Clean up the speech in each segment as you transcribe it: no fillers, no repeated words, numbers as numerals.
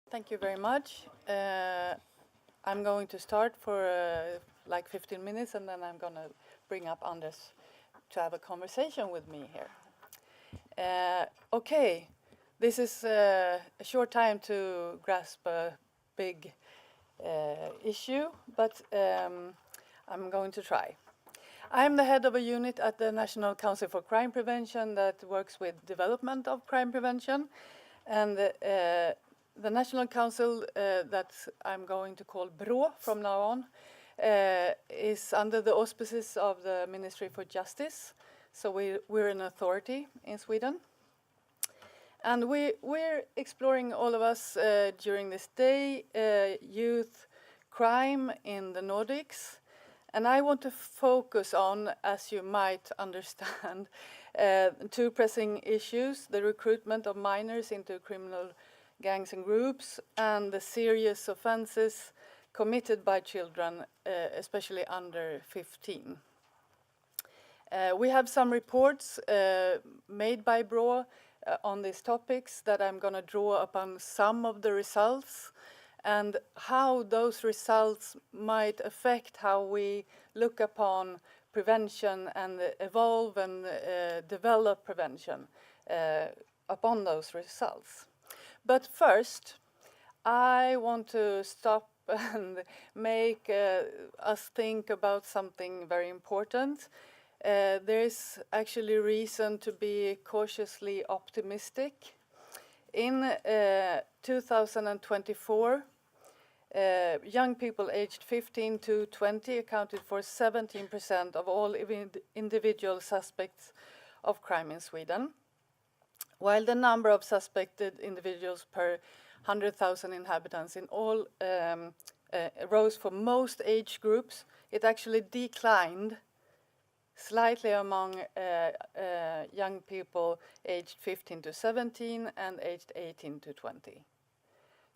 Thank you very much. I'm going to start for like 15 minutes and then I'm going to bring up Anders to have a conversation with me here. Okay, this is a short time to grasp a big issue, but I'm going to try. I'm the head of a unit at the National Council for Crime Prevention that works with development of crime prevention. And the National Council that I'm going to call BRÅ from now on is under the auspices of the Ministry for Justice. So we're an authority in Sweden. And we're exploring, all of us, during this day, youth crime in the Nordics. And I want to focus on, as you might understand, two pressing issues: the recruitment of minors into criminal gangs and groups, and the serious offenses committed by children, especially under 15. We have some reports made by BRÅ on these topics that I'm going to draw upon some of the results and how those results might affect how we look upon prevention and evolve and develop prevention upon those results. But first, I want to stop and make us think about something very important. There is actually reason to be cautiously optimistic. In 2024, young people aged 15 to 20 accounted for 17% of all individual suspects of crime in Sweden, while the number of suspected individuals per 100,000 inhabitants in all rose for most age groups. It actually declined slightly among young people aged 15 to 17 and aged 18 to 20.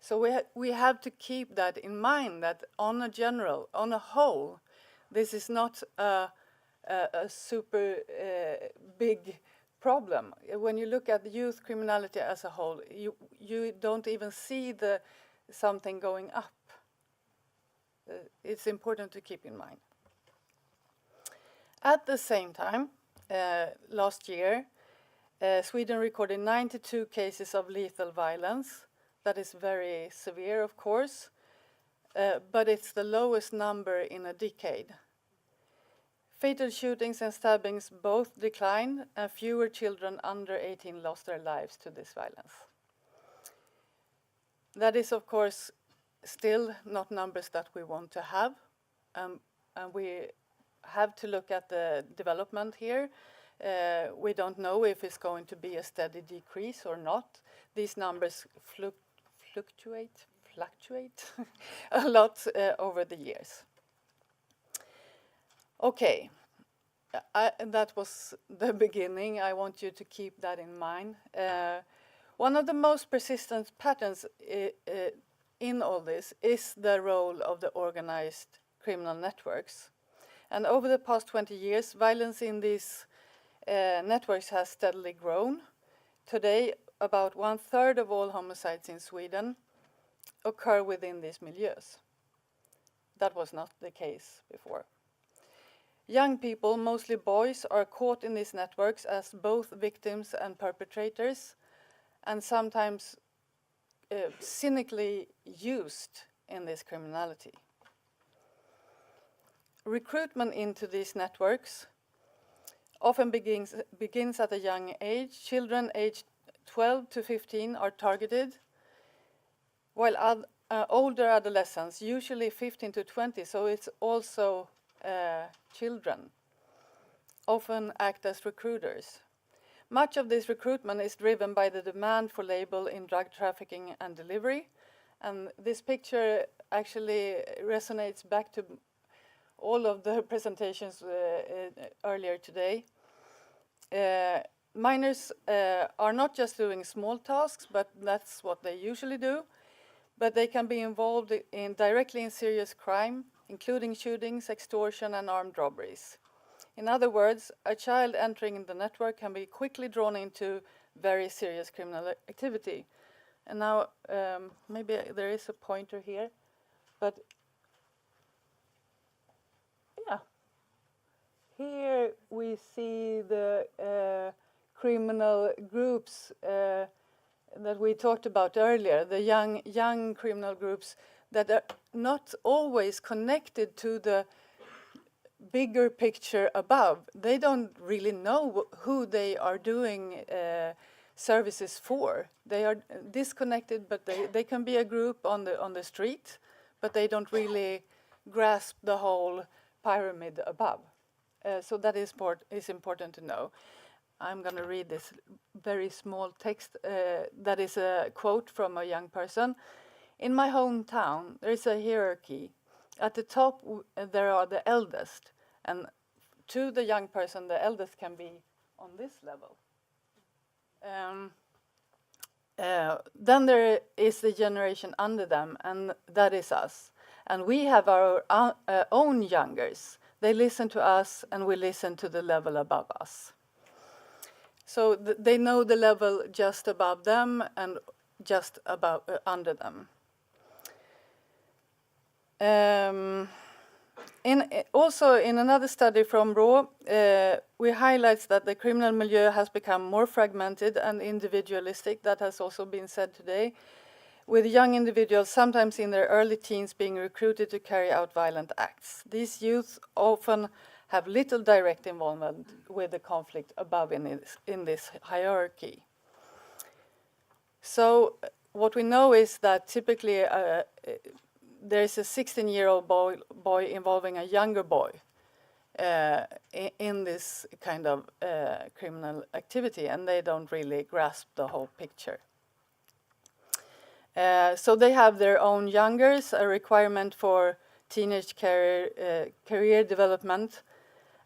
So we have to keep that in mind, that on a whole, this is not a super big problem. When you look at youth criminality as a whole, you don't even see something going up. It's important to keep in mind. At the same time, last year, Sweden recorded 92 cases of lethal violence. That is very severe, of course, but it's the lowest number in a decade. Fatal shootings and stabbings both declined, and fewer children under 18 lost their lives to this violence. That is, of course, still not numbers that we want to have, and we have to look at the development here. We don't know if it's going to be a steady decrease or not. These numbers fluctuate a lot over the years. Okay, that was the beginning. I want you to keep that in mind. One of the most persistent patterns in all this is the role of the organized criminal networks. And over the past 20 years, violence in these networks has steadily grown. Today, about 1/3 of all homicides in Sweden occur within these milieus. That was not the case before. Young people, mostly boys, are caught in these networks as both victims and perpetrators, and sometimes cynically used in this criminality. Recruitment into these networks often begins at a young age. Children aged 12 to 15 are targeted, while older adolescents, usually 15 to 20, so it's also children, often act as recruiters. Much of this recruitment is driven by the demand for labor in drug trafficking and delivery, and this picture actually resonates back to all of the presentations earlier today. Minors are not just doing small tasks, but that's what they usually do, but they can be involved directly in serious crime, including shootings, extortion, and armed robberies. In other words, a child entering the network can be quickly drawn into very serious criminal activity. And now maybe there is a pointer here, but yeah. Here we see the criminal groups that we talked about earlier, the young criminal groups that are not always connected to the bigger picture above. They don't really know who they are doing services for. They are disconnected, but they can be a group on the street, but they don't really grasp the whole pyramid above. So that is important to know. I'm going to read this very small text that is a quote from a young person. In my hometown, there is a hierarchy. At the top, there are the eldest. And to the young person, the eldest can be on this level. Then there is the generation under them, and that is us. And we have our own youngers. They listen to us, and we listen to the level above us. So they know the level just above them and just above under them. Also, in another study from RAW, we highlight that the criminal milieu has become more fragmented and individualistic. That has also been said today, with young individuals, sometimes in their early teens, being recruited to carry out violent acts. These youth often have little direct involvement with the conflict above in this hierarchy. So what we know is that typically there is a 16-year-old boy involving a younger boy in this kind of criminal activity, and they don't really grasp the whole picture. So they have their own youngers, a requirement for teenage career development,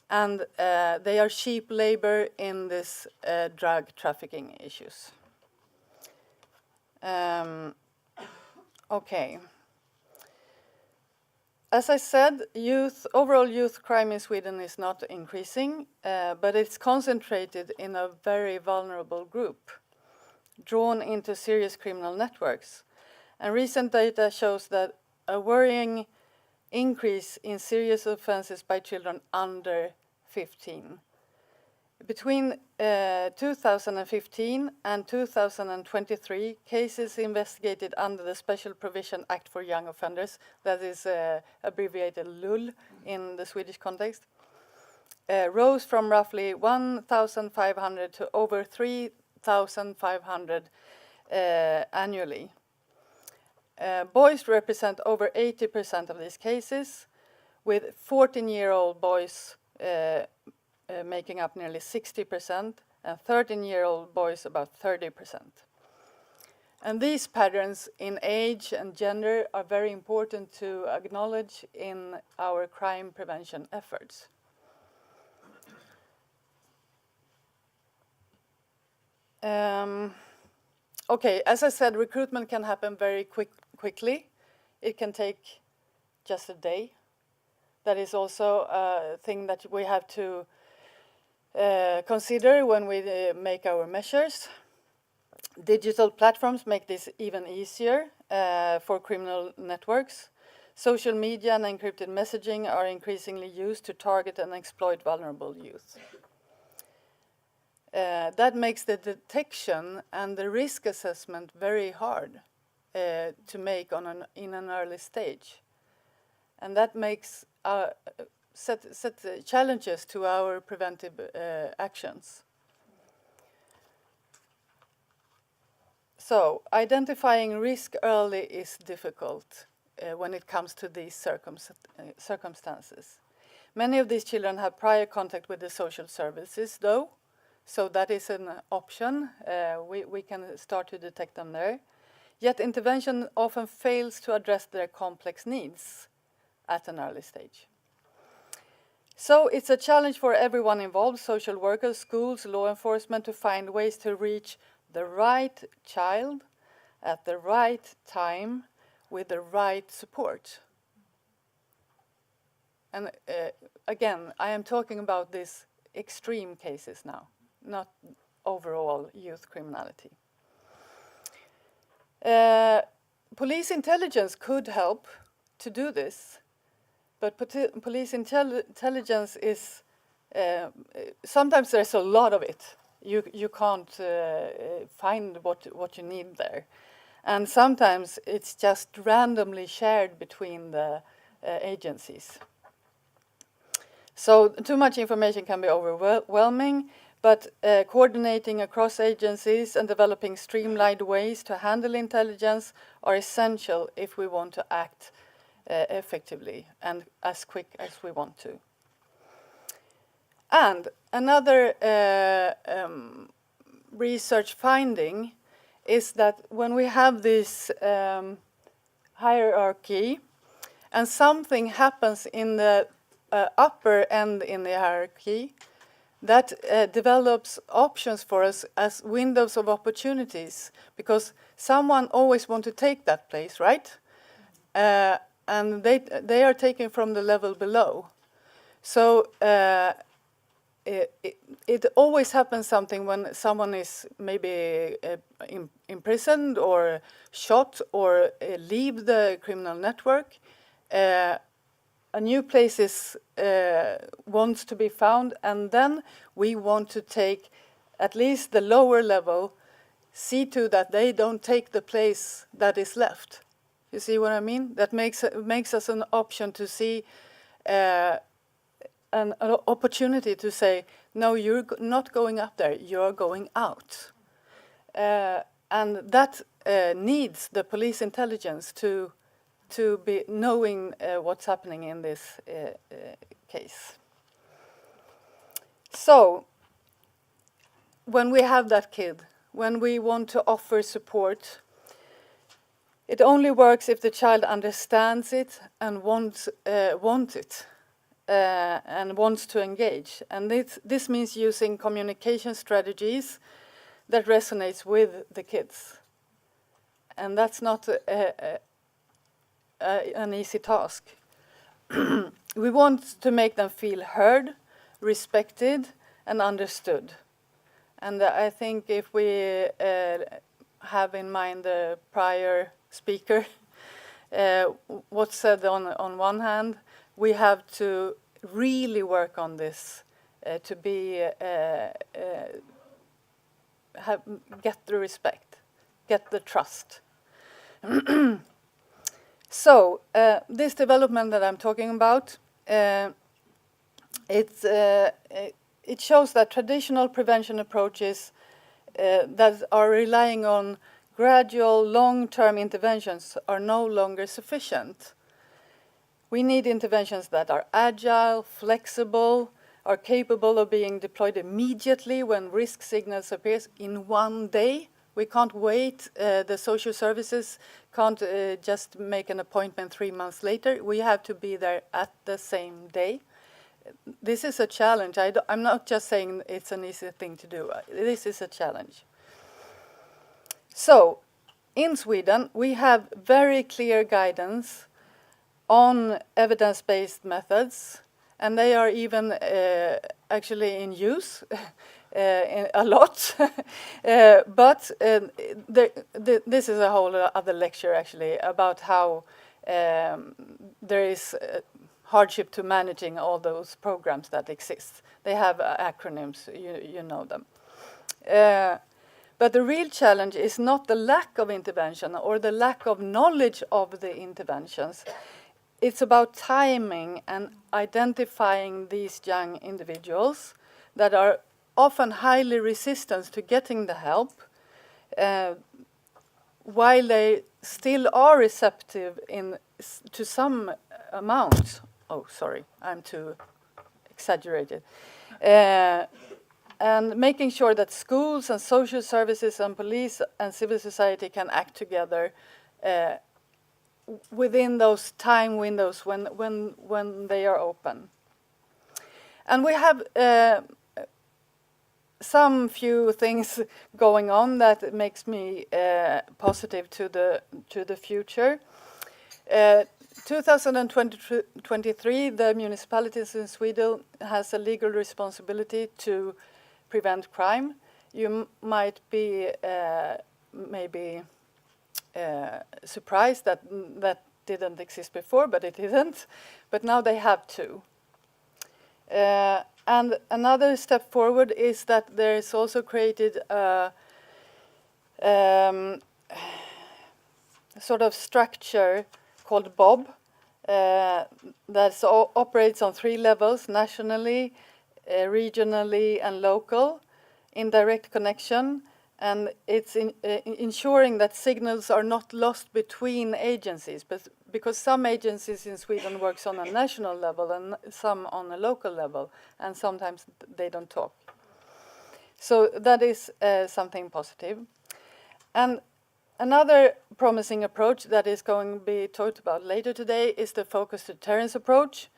and they are cheap labor in this drug trafficking issues. Okay. As I said, overall youth crime in Sweden is not increasing, but it's concentrated in a very vulnerable group, drawn into serious criminal networks. And recent data shows that a worrying increase in serious offenses by children under 15. Between 2015 and 2023, cases investigated under the Special Provision Act for Young Offenders, that is abbreviated LUL in the Swedish context, rose from roughly 1,500 to over 3,500 annually. Boys represent over 80% of these cases, with 14-year-old boys making up nearly 60%, and 13-year-old boys about 30%. And these patterns in age and gender are very important to acknowledge in our crime prevention efforts. Okay, as I said, recruitment can happen very quickly. It can take just a day. That is also a thing that we have to consider when we make our measures. Digital platforms make this even easier for criminal networks. Social media and encrypted messaging are increasingly used to target and exploit vulnerable youth. That makes the detection and the risk assessment very hard to make in an early stage. And that makes set challenges to our preventive actions. So, identifying risk early is difficult when it comes to these circumstances. Many of these children have prior contact with the social services, though, so that is an option. We can start to detect them there. Yet intervention often fails to address their complex needs at an early stage. So it's a challenge for everyone involved, social workers, schools, law enforcement, to find ways to reach the right child at the right time with the right support. And again, I am talking about these extreme cases now, not overall youth criminality. Police intelligence could help to do this, but police intelligence is sometimes there's a lot of it. You can't find what you need there, and sometimes it's just randomly shared between the agencies. So too much information can be overwhelming, but coordinating across agencies and developing streamlined ways to handle intelligence are essential if we want to act effectively and as quick as we want to. And another research finding is that when we have this hierarchy and something happens in the upper end in the hierarchy, that develops options for us as windows of opportunities, because someone always wants to take that place, right? And they are taken from the level below. So it always happens something when someone is maybe imprisoned or shot or leave the criminal network. A new place wants to be found, and then we want to take at least the lower level, see to that they don't take the place that is left. You see what I mean? That makes us an option to see an opportunity to say, no, you're not going up there, you're going out. And that needs the police intelligence to be knowing what's happening in this case. So, when we have that kid, when we want to offer support, it only works if the child understands it and wants it and wants to engage. And this means using communication strategies that resonates with the kids. And that's not an easy task. We want to make them feel heard, respected, and understood. And I think if we have in mind the prior speaker, what's said on one hand, we have to really work on this to be get the respect, get the trust. So this development that I'm talking about, it shows that traditional prevention approaches that are relying on gradual long-term interventions are no longer sufficient. We need interventions that are agile, flexible, are capable of being deployed immediately when risk signals appears in one day. We can't wait. The social services can't just make an appointment 3 months later. We have to be there at the same day. This is a challenge. I'm not just saying it's an easy thing to do. This is a challenge. So, in Sweden, we have very clear guidance on evidence-based methods, and they are even actually in use a lot. But this is a whole other lecture, actually, about how there is hardship to managing all those programs that exist. They have acronyms, you know them. But the real challenge is not the lack of intervention or the lack of knowledge of the interventions. It's about timing and identifying these young individuals that are often highly resistant to getting the help, while they still are receptive to some amount. Oh, sorry, I'm too exaggerated. And making sure that schools and social services and police and civil society can act together within those time windows when they are open. And we have some few things going on that makes me positive to the future. 2023, the municipalities in Sweden has a legal responsibility to prevent crime. You might be maybe surprised that that didn't exist before, but it isn't. But now they have to. And another step forward is that there is also created a sort of structure called BOB that operates on 3 levels: nationally, regionally, and local, in direct connection. And it's ensuring that signals are not lost between agencies, but because some agencies in Sweden works on a national level and some on a local level, and sometimes they don't talk. So that is something positive. And another promising approach that is going to be talked about later today is the focused deterrence approach,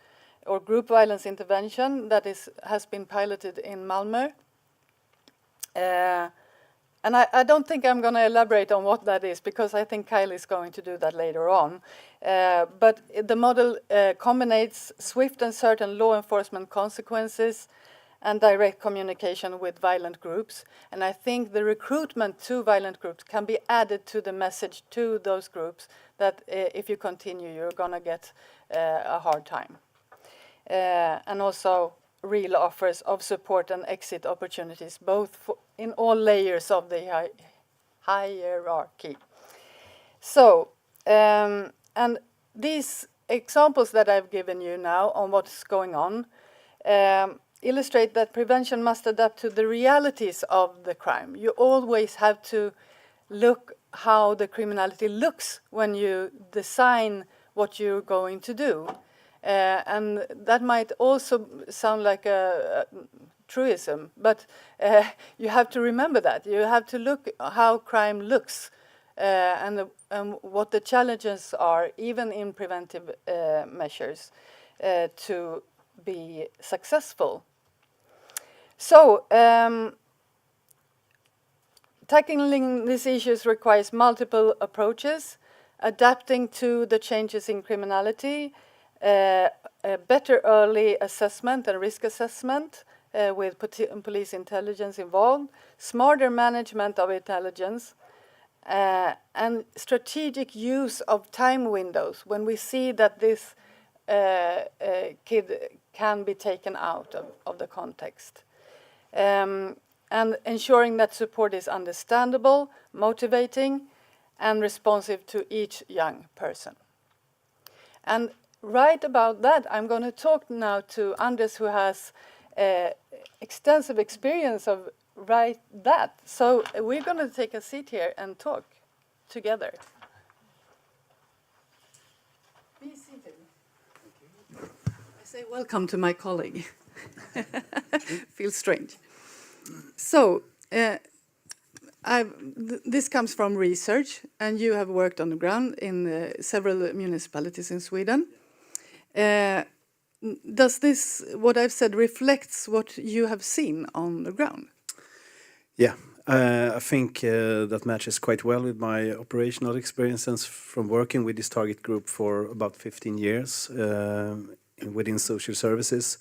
or group violence intervention, that has been piloted in Malmö. And I don't think I'm going to elaborate on what that is, because I think Kyle is going to do that later on. But the model combines swift and certain law enforcement consequences and direct communication with violent groups. And I think the recruitment to violent groups can be added to the message to those groups that if you continue, you're going to get a hard time. And also real offers of support and exit opportunities, both in all layers of the hierarchy. So, and these examples that I've given you now on what's going on illustrate that prevention must adapt to the realities of the crime. You always have to look how the criminality looks when you design what you're going to do. And that might also sound like a truism, but you have to remember that. You have to look how crime looks and what the challenges are, even in preventive measures, to be successful. So, tackling these issues requires multiple approaches, adapting to the changes in criminality, a better early assessment and risk assessment with police intelligence involved, smarter management of intelligence, and strategic use of time windows when we see that this kid can be taken out of the context. And ensuring that support is understandable, motivating, and responsive to each young person. And right about that, I'm going to talk now to Anders, who has extensive experience of that. So we're going to take a seat here and talk together. Be seated. I say welcome to my colleague. Feels strange. So this comes from research, and you have worked on the ground in several municipalities in Sweden. Does this, what I've said, reflects what you have seen on the ground? Yeah, I think that matches quite well with my operational experiences from working with this target group for about 15 years within social services.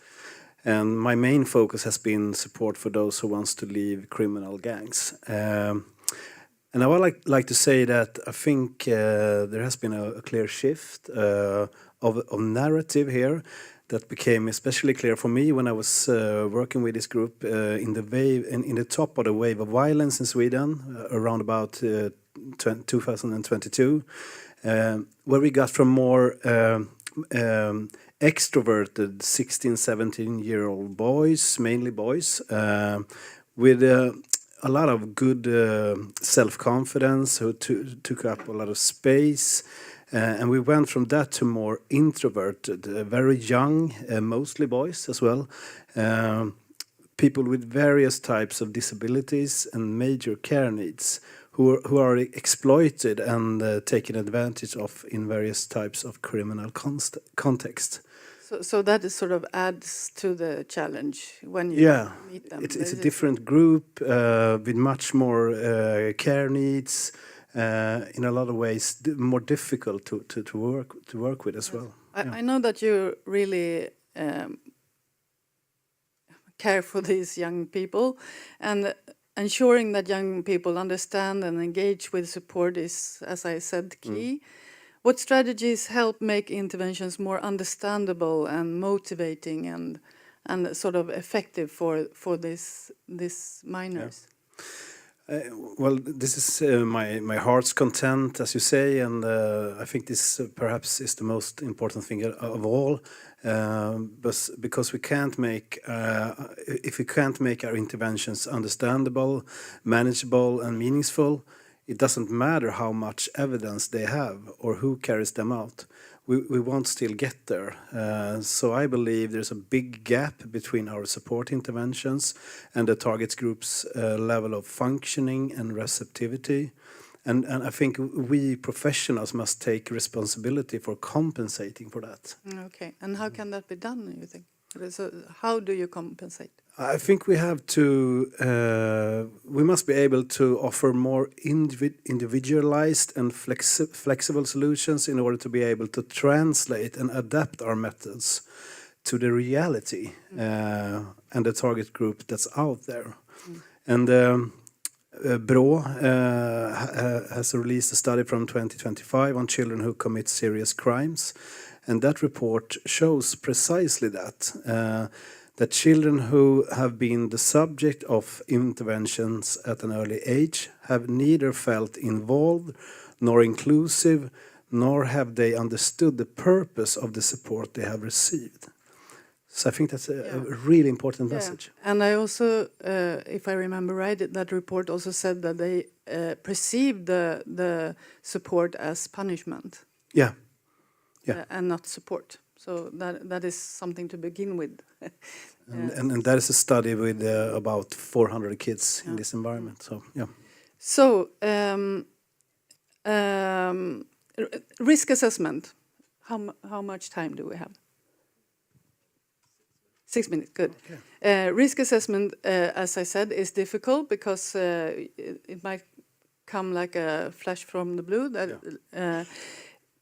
And my main focus has been support for those who wants to leave criminal gangs. And I would like to say that I think there has been a clear shift of narrative here that became especially clear for me when I was working with this group in the top of the wave of violence in Sweden around about 2022, where we got from more extroverted 16, 17-year-old boys, mainly boys, with a lot of good self-confidence, who took up a lot of space. And we went from that to more introverted, very young, mostly boys as well, people with various types of disabilities and major care needs, who are exploited and taken advantage of in various types of criminal context. So that is sort of adds to the challenge when you meet them. It's a different group with much more care needs. In a lot of ways, more difficult to work with as well. I know that you really care for these young people, and ensuring that young people understand and engage with support is, as I said, key. What strategies help make interventions more understandable and motivating and sort of effective for these minors? Well, this is my heart's content, as you say, and I think this perhaps is the most important thing of all. But because we can't make, if we can't make our interventions understandable, manageable, and meaningful, it doesn't matter how much evidence they have or who carries them out. We won't still get there. So I believe there's a big gap between our support interventions and the target group's level of functioning and receptivity. And I think we professionals must take responsibility for compensating for that. Okay, and how can that be done, you think? So how do you compensate? I think we have to, we must be able to offer more individualized and flexible solutions in order to be able to translate and adapt our methods to the reality and the target group that's out there. And BRÅ has released a study from 2025 on children who commit serious crimes. And that report shows precisely that children who have been the subject of interventions at an early age have neither felt involved nor inclusive, nor have they understood the purpose of the support they have received. So I think that's a really important message. And I also, if I remember right, that report also said that they perceived the support as punishment. Yeah. And not support. So that is something to begin with. And that is a study with about 400 kids in this environment. So yeah. So risk assessment. How much time do we have? 6 minutes. Good. Okay. Risk assessment, as I said, is difficult because it might come like a flash from the blue.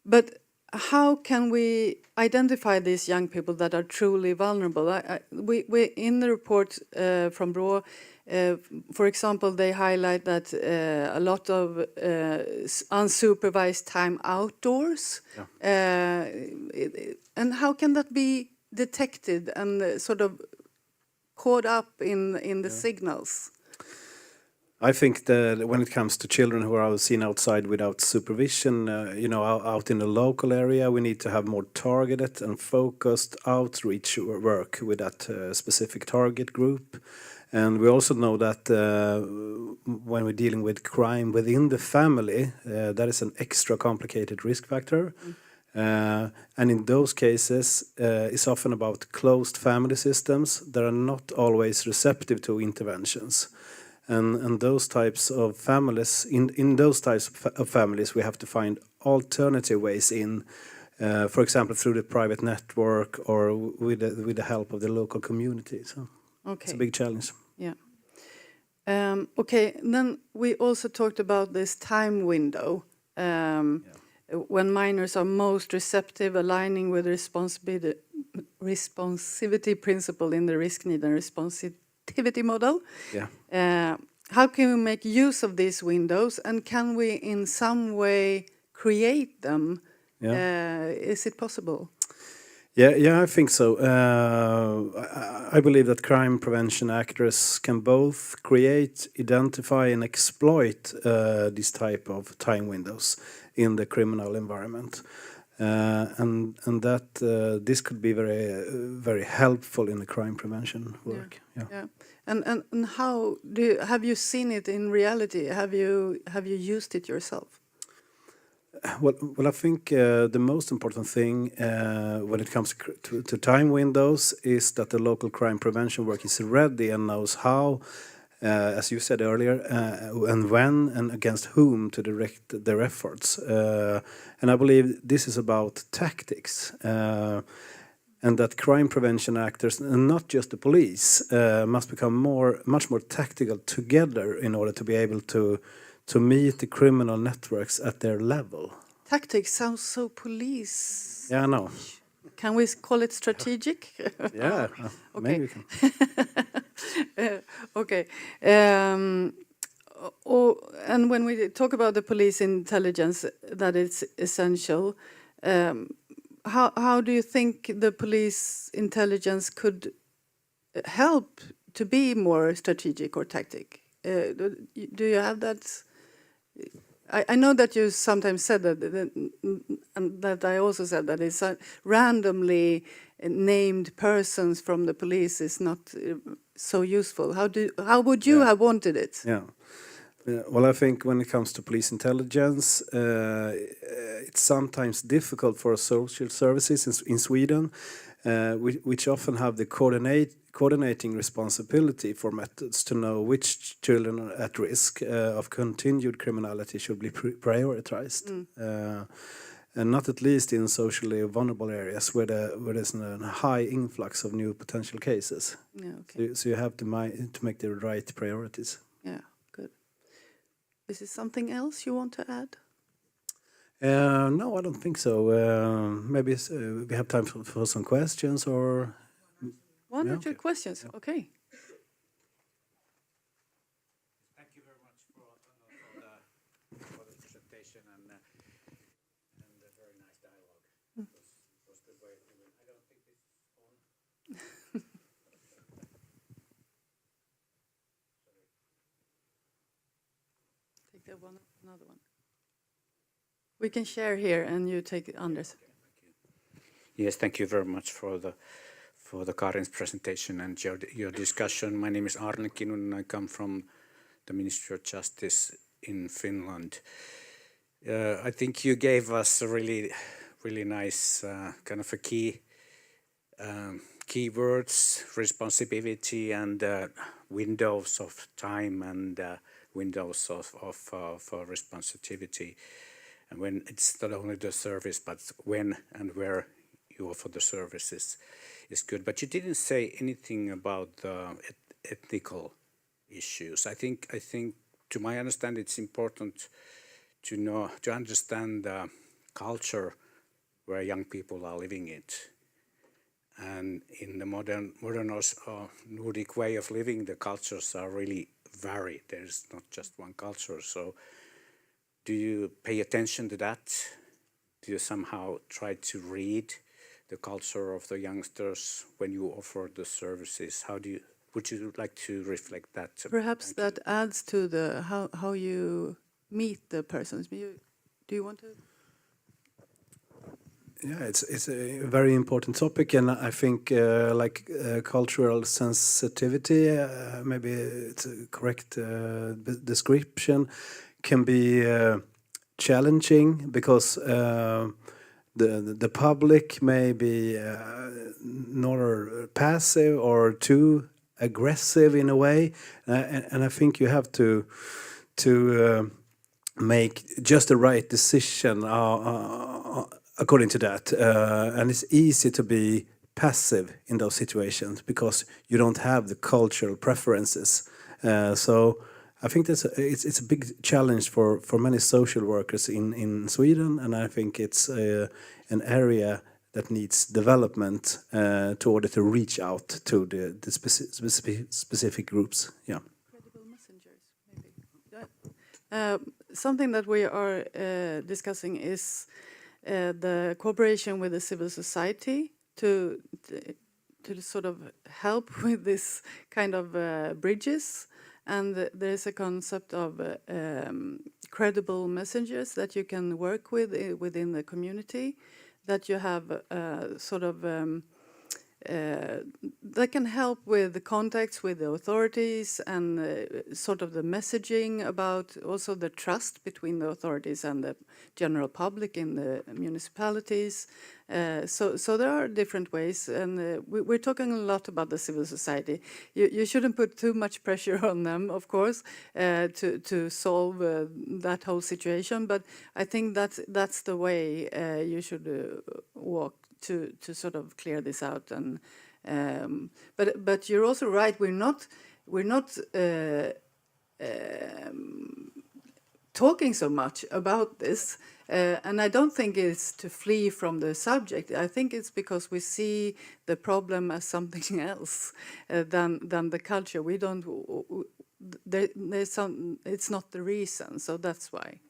But how can we identify these young people that are truly vulnerable? We in the report from BRÅ, for example, they highlight that a lot of unsupervised time outdoors. And how can that be detected and sort of caught up in the signals? I think that when it comes to children who are seen outside without supervision, out in the local area, we need to have more targeted and focused outreach work with that specific target group. And we also know that when we're dealing with crime within the family, that is an extra complicated risk factor. And in those cases, it's often about closed family systems that are not always receptive to interventions. And those types of families, in those types of families, we have to find alternative ways in, for example, through the private network or with the help of the local community. So it's a big challenge. Yeah. Okay. And then we also talked about this time window when minors are most receptive, aligning with the responsivity principle in the risk, need, and responsitivity model. How can we make use of these windows, and can we in some way create them? Is it possible? Yeah, I think so. I believe that crime prevention actors can both create, identify, and exploit this type of time windows in the criminal environment. And that this could be very helpful in the crime prevention work. Yeah. And how have you seen it in reality? Have you used it yourself? Well, I think the most important thing when it comes to time windows is that the local crime prevention work is ready and knows how, as you said earlier, and when and against whom to direct their efforts. And I believe this is about tactics, and that crime prevention actors, and not just the police, must become much more tactical together in order to be able to meet the criminal networks at their level. Tactics sounds so police. Yeah, I know. can we call it strategic? Yeah, Okay. maybe we can. Okay. And when we talk about the police intelligence, that it's essential, how do you think the police intelligence could help to be more strategic or tactic? Do you have that? I know that you sometimes said that, and that I also said that it's randomly named persons from the police is not so useful. How would you have wanted it? Yeah. Well, I think when it comes to police intelligence, it's sometimes difficult for social services in Sweden, which often have the coordinating responsibility for methods to know which children at risk of continued criminality should be prioritized. And not at least in socially vulnerable areas where there's a high influx of new potential cases. Yeah, okay. So you have to make the right priorities. Yeah, good. Is there something else you want to add? No, I don't think so. Maybe we have time for some questions or... One or two questions, Yeah. okay. Thank you very much for the presentation and a very nice dialogue. It was a good way of doing. I don't think this is on. Take that one, another one. We can share here, and you take Anders. Okay, thank you. Yes, thank you very much for the Karin's presentation and your discussion. My name is Arne Kinnunen and I come from the Ministry of Justice in Finland. I think you gave us a really nice kind of a keywords, responsibility and windows of time and windows of responsibility. And when it's not only the service, but when and where you offer the services is good. But you didn't say anything about the ethical issues. I think, to my understanding, it's important to understand the culture where young people are living it. And in the modern Nordic way of living, the cultures are really varied. There's not just one culture. So do you pay attention to that? Do you somehow try to read the culture of the youngsters when you offer the services? Would you like to reflect that? Perhaps that adds to the how you meet the persons. Do you want to? Yeah, it's a very important topic, and I think cultural sensitivity, maybe it's a correct description, can be challenging because the public may be not passive or too aggressive in a way, and I think you have to make just the right decision according to that, and it's easy to be passive in those situations because you don't have the cultural preferences. So I think it's a big challenge for many social workers in Sweden, and I think it's an area that needs development to order to reach out to the specific groups. Yeah. Credible messengers, maybe. Something that we are discussing is the cooperation with the civil society to sort of help with this kind of bridges. And there is a concept of credible messengers that you can work with within the community, that you have that can help with the contacts with the authorities and sort of the messaging about also the trust between the authorities and the general public in the municipalities. So there are different ways, and we're talking a lot about the civil society. You shouldn't put too much pressure on them, of course, to solve that whole situation. But I think that's the way you should walk to sort of clear this out. And but you're also right. We're not talking so much about this. And I don't think it's to flee from the subject. I think it's because we see the problem as something else than the culture. We don't. There's some. It's not the reason. So that's why.